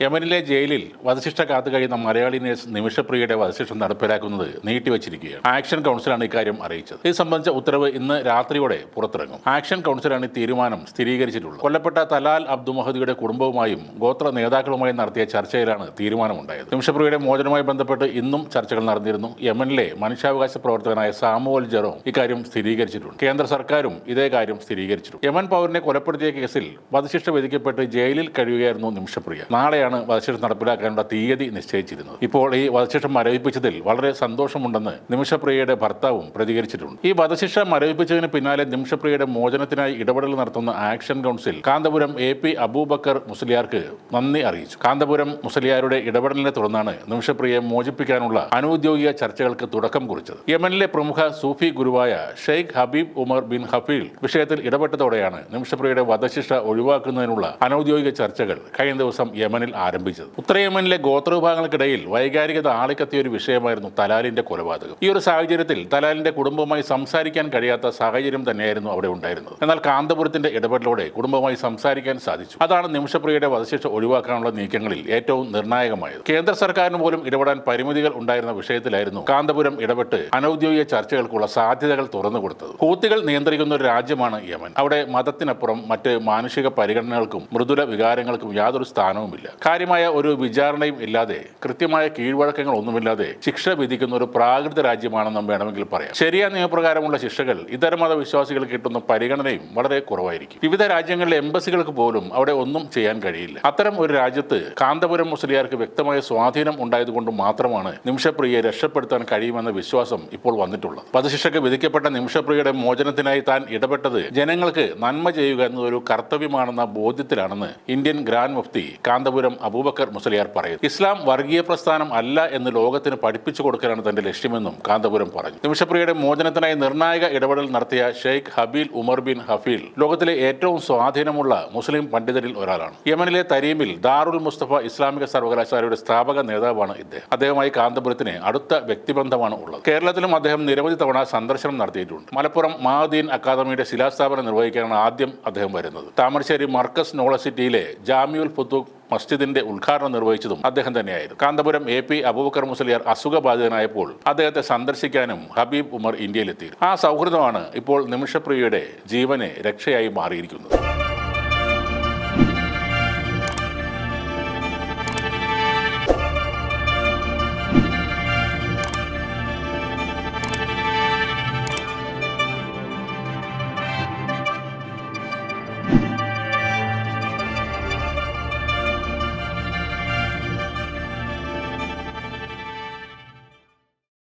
യമനിലെ ജയിലിൽ വധശിക്ഷ കാത്തു കഴിയുന്ന മലയാളി നേഴ്സ് നിമിഷപ്രിയയുടെ വധശിക്ഷ നടപ്പിലാക്കുന്നത് നീട്ടിവച്ചിരിക്കുകയാണ്. ആക്ഷൻ കൗൺസിലാണ് ഇക്കാര്യം അറിയിച്ചത്. ഇത് സംബന്ധിച്ച ഉത്തരവ് ഇന്ന് രാത്രിയോടെ പുറത്തിറങ്ങും. ആക്ഷൻ കൗൺസിലാണ് ഈ തീരുമാനം സ്ഥിരീകരിച്ചിട്ടുള്ളത്. കൊല്ലപ്പെട്ട തലാൽ അബ്ദുമഹദിയുടെ കുടുംബവുമായും ഗോത്ര നേതാക്കളുമായും നടത്തിയ ചർച്ചയിലാണ് തീരുമാനമുണ്ടായത്. നിമിഷപ്രിയയുടെ മോചനവുമായി ബന്ധപ്പെട്ട് ഇന്നും ചർച്ചകൾ നടന്നിരുന്നു. യമനിലെ മനുഷ്യാവകാശ പ്രവർത്തകനായ സാമുവൽ ജെറോം ഇക്കാര്യം സ്ഥിരീകരിച്ചിട്ടുണ്ട്. കേന്ദ്ര സർക്കാരും ഇതേ കാര്യം സ്ഥിരീകരിച്ചിട്ടുണ്ട്. യമൻ പൗരനെ കൊലപ്പെടുത്തിയ കേസിൽ വധശിക്ഷ വിധിക്കപ്പെട്ട് ജയിലിൽ കഴിയുകയായിരുന്നു നിമിഷപ്രിയ. നാളെയാണ് വധശിക്ഷ നടപ്പിലാക്കാനുള്ള തീയതി നിശ്ചയിച്ചിരുന്നത്. ഇപ്പോൾ ഈ വധശിക്ഷ മരവിപ്പിച്ചതിൽ വളരെ സന്തോഷമുണ്ടെന്ന് നിമിഷപ്രിയയുടെ ഭർത്താവും പ്രതികരിച്ചിട്ടുണ്ട്. ഈ വധശിക്ഷ മരവിപ്പിച്ചതിന് പിന്നാലെ നിമിഷപ്രിയയുടെ മോചനത്തിനായി ഇടപെടൽ നടത്തുന്ന action council Kanthapuram AP Aboobacker മുസ്ലിയാർക്ക് നന്ദി അറിയിച്ചു. കാന്തപുരം മുസ്ലിയാരുടെ ഇടപെടലിനെ തുടർന്നാണ് നിമിഷപ്രിയയെ മോചിപ്പിക്കാനുള്ള അനൌദ്യോഗിക ചർച്ചകൾക്ക് തുടക്കം കുറിച്ചത്. യമനിലെ പ്രമുഖ സൂഫി ഗുരുവായ ഷെയ്ഖ് ഹബീബ് ഉമർ ബിൻ ഹഫീൽ വിഷയത്തിൽ ഇടപെട്ടതോടെയാണ് നിമിഷപ്രിയയുടെ വധശിക്ഷ ഒഴിവാക്കുന്നതിനുള്ള അനൌദ്യോഗിക ചർച്ചകൾ കഴിഞ്ഞ ദിവസം യമനിൽ ആരംഭിച്ചത്. ഉത്തര യമനിലെ ഗോത്രവിഭാഗങ്ങൾക്കിടയിൽ വൈകാരികത ആളിക്കത്തിയ ഒരു വിഷയമായിരുന്നു തലാലിന്റെ കൊലപാതകം. ഈ ഒരു സാഹചര്യത്തിൽ തലാലിന്റെ കുടുംബവുമായി സംസാരിക്കാൻ കഴിയാത്ത സാഹചര്യം തന്നെയായിരുന്നു അവിടെ ഉണ്ടായിരുന്നത്. എന്നാൽ കാന്തപുരത്തിന്റെ ഇടപെടലോടെ കുടുംബവുമായി സംസാരിക്കാൻ സാധിച്ചു. അതാണ് നിമിഷപ്രിയയുടെ വധശിക്ഷ ഒഴിവാക്കാനുള്ള നീക്കങ്ങളിൽ ഏറ്റവും നിർണായകമായത്. കേന്ദ്ര സർക്കാരിന് പോലും ഇടപെടാൻ പരിമിതികൾ ഉണ്ടായിരുന്ന വിഷയത്തിലായിരുന്നു കാന്തപുരം ഇടപെട്ട് അനൌദ്യോഗിക ചർച്ചകൾക്കുള്ള സാധ്യതകൾ തുറന്നുകൊടുത്തത്. ഹൂത്തികൾ നിയന്ത്രിക്കുന്ന ഒരു രാജ്യമാണ് യമൻ. അവിടെ മതത്തിനപ്പുറം മറ്റ് മാനുഷിക പരിഗണനകൾക്കും മൃദുല വികാരങ്ങൾക്കും യാതൊരു സ്ഥാനവുമില്ല. കാര്യമായ ഒരു വിചാരണയും ഇല്ലാതെ, കൃത്യമായ കീഴ്വഴക്കങ്ങൾ ഒന്നുമില്ലാതെ ശിക്ഷ വിധിക്കുന്ന ഒരു പ്രാകൃത രാജ്യമാണെന്നും വേണമെങ്കിൽ പറയാം. ശരിയ നിയമപ്രകാരമുള്ള ശിക്ഷകൾ ഇതര മതവിശ്വാസികൾ കിട്ടുന്ന പരിഗണനയും വളരെ കുറവായിരിക്കും. വിവിധ രാജ്യങ്ങളിലെ എംബസികൾക്ക് പോലും അവിടെ ഒന്നും ചെയ്യാൻ കഴിയില്ല. അത്തരം ഒരു രാജ്യത്ത് കാന്തപുരം മുസ്ലിയാർക്ക് വ്യക്തമായ സ്വാധീനം ഉണ്ടായതുകൊണ്ട് മാത്രമാണ് നിമിഷപ്രിയയെ രക്ഷപ്പെടുത്താൻ കഴിയുമെന്ന വിശ്വാസം ഇപ്പോൾ വന്നിട്ടുള്ളത്. വധശിക്ഷയ്ക്ക് വിധിക്കപ്പെട്ട നിമിഷപ്രിയയുടെ മോചനത്തിനായി താൻ ഇടപെട്ടത് ജനങ്ങൾക്ക് നന്മ ചെയ്യുക എന്നതൊരു കർത്തവ്യമാണെന്ന ബോധ്യത്തിലാണെന്ന് ഇന്ത്യൻ ഗ്രാൻഡ് മുഫ്തി കാന്തപുരം അബൂബക്കർ മുസ്ലിയാർ പറയുന്നു. ഇസ്ലാം വർഗീയ പ്രസ്ഥാനം അല്ല എന്ന് ലോകത്തിന് പഠിപ്പിച്ചു കൊടുക്കലാണ് തന്റെ ലക്ഷ്യമെന്നും കാന്തപുരം പറഞ്ഞു. നിമിഷപ്രിയയുടെ മോചനത്തിനായി നിർണായക ഇടപെടൽ നടത്തിയ ഷെയ്ഖ് ഹബീൽ ഉമർ ബിൻ ഹഫീൽ ലോകത്തിലെ ഏറ്റവും സ്വാധീനമുള്ള മുസ്ലിം പണ്ഡിതരിൽ ഒരാളാണ്. യമനിലെ തരീമിൽ ദാറുൽ മുസ്തഫ ഇസ്ലാമിക സർവകലാശാലയുടെ സ്ഥാപക നേതാവാണ് ഇദ്ദേഹം. അദ്ദേഹമായി കാന്തപുരത്തിന് അടുത്ത വ്യക്തിബന്ധമാണ് ഉള്ളത്. കേരളത്തിലും അദ്ദേഹം നിരവധി തവണ സന്ദർശനം നടത്തിയിട്ടുണ്ട്. മലപ്പുറം മഅദീൻ അക്കാദമിയുടെ ശിലാസ്ഥാപനം നിർവഹിക്കാനാണ് ആദ്യം അദ്ദേഹം വരുന്നത്. താമരശ്ശേരി മർക്കസ് നോളജ് സിറ്റിയിലെ ജാമിഉൽ ഫുതൂഖ് മസ്ജിദിന്റെ ഉദ്ഘാടനം നിർവഹിച്ചതും അദ്ദേഹം തന്നെയായിരുന്നു. കാന്തപുരം AP അബൂബക്കർ മുസ്ലിയാർ അസുഖബാധിതനായപ്പോൾ അദ്ദേഹത്തെ സന്ദർശിക്കാനും ഹബീബ് ഉമർ ഇന്ത്യയിലെത്തി. ആ സൗഹൃദമാണ് ഇപ്പോൾ നിമിഷപ്രിയയുടെ ജീവന് രക്ഷയായി മാറിയിരിക്കുന്നത്.